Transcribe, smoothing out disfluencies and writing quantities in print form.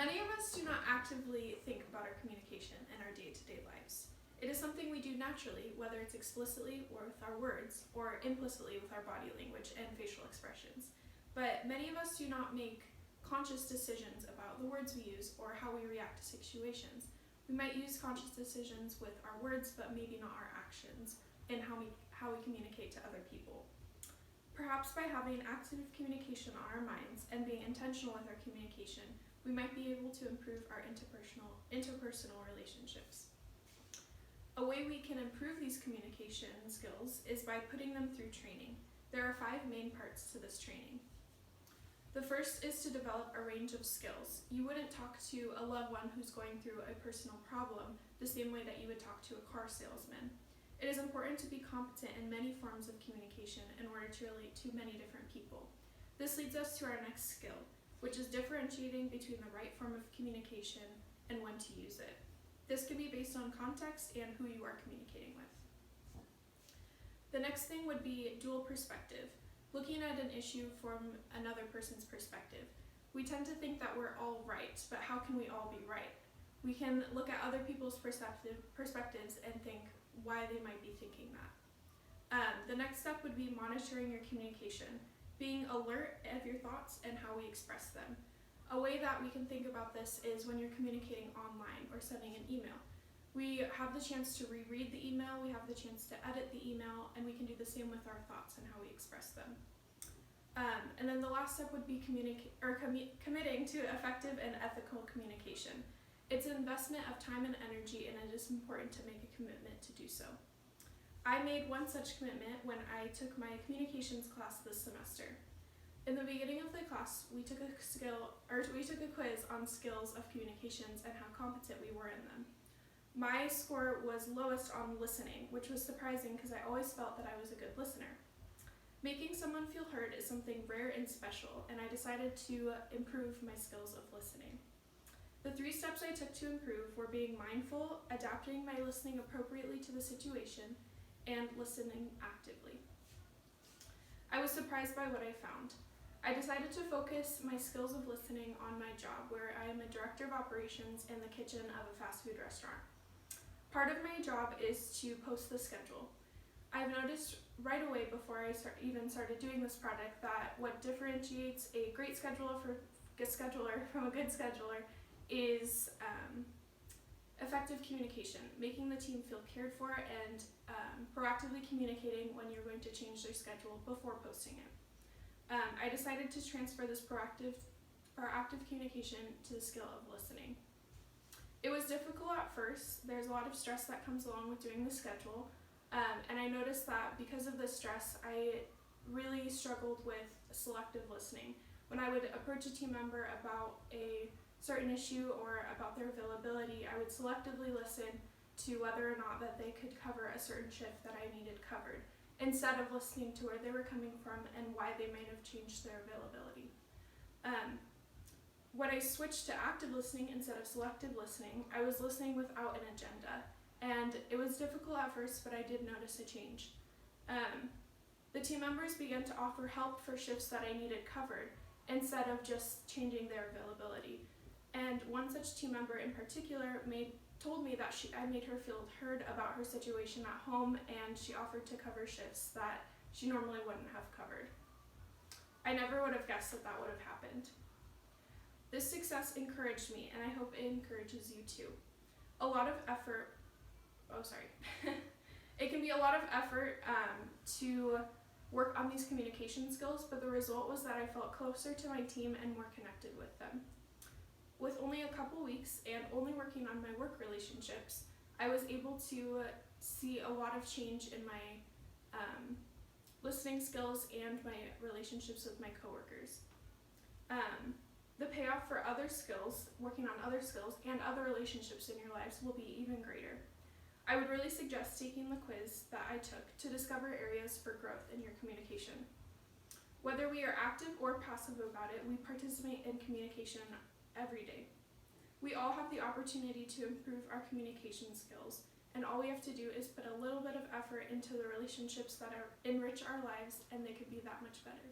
Many of us do not actively think about our communication in our day-to-day lives. It is something we do naturally, whether it's explicitly or with our words, or implicitly with our body language and facial expressions. But many of us do not make conscious decisions about the words we use or how we react to situations. We might use conscious decisions with our words, but maybe not our actions in how we communicate to other people. Perhaps by having active communication on our minds and being intentional with our communication, we might be able to improve our interpersonal relationships. A way we can improve these communication skills is by putting them through training. There are 5 main parts to this training. The first is to develop a range of skills. You wouldn't talk to a loved one who's going through a personal problem the same way that you would talk to a car salesman. It is important to be competent in many forms of communication in order to relate to many different people. This leads us to our next skill, which is differentiating between the right form of communication and when to use it. This can be based on context and who you are communicating with. The next thing would be dual perspective, looking at an issue from another person's perspective. We tend to think that we're all right, but how can we all be right? We can look at other people's perspectives and think why they might be thinking that. The next step would be monitoring your communication, being alert of your thoughts and how we express them. A way that we can think about this is when you're communicating online or sending an email. We have the chance to reread the email, we have the chance to edit the email, and we can do the same with our thoughts and how we express them. And then the last step would be committing to effective and ethical communication. It's an investment of time and energy, and it is important to make a commitment to do so. I made one such commitment when I took my communications class this semester. In the beginning of the class, we took a quiz on skills of communications and how competent we were in them. My score was lowest on listening, which was surprising because I always felt that I was a good listener. Making someone feel heard is something rare and special, and I decided to improve my skills of listening. The 3 steps I took to improve were being mindful, adapting my listening appropriately to the situation, and listening actively. I was surprised by what I found. I decided to focus my skills of listening on my job, where I am a director of operations in the kitchen of a fast food restaurant. Part of my job is to post the schedule. I've noticed right away before I even started doing this project that what differentiates a great scheduler from a good scheduler is effective communication, making the team feel cared for and proactively communicating when you're going to change their schedule before posting it. I decided to transfer this proactive communication to the skill of listening. It was difficult at first. There's a lot of stress that comes along with doing the schedule, and I noticed that because of the stress, I really struggled with selective listening. When I would approach a team member about a certain issue or about their availability, I would selectively listen to whether or not that they could cover a certain shift that I needed covered, instead of listening to where they were coming from and why they might have changed their availability. When I switched to active listening instead of selective listening, I was listening without an agenda, and it was difficult at first, but I did notice a change. The team members began to offer help for shifts that I needed covered, instead of just changing their availability. And one such team member in particular told me that I made her feel heard about her situation at home, and she offered to cover shifts that she normally wouldn't have covered. I never would have guessed that that would have happened. This success encouraged me, and I hope it encourages you too. It can be a lot of effort to work on these communication skills, but the result was that I felt closer to my team and more connected with them. With only a couple weeks and only working on my work relationships, I was able to see a lot of change in my listening skills and my relationships with my coworkers. The payoff for other skills, working on other skills, and other relationships in your lives will be even greater. I would really suggest taking the quiz that I took to discover areas for growth in your communication. Whether we are active or passive about it, we participate in communication every day. We all have the opportunity to improve our communication skills, and all we have to do is put a little bit of effort into the relationships that enrich our lives, and they could be that much better.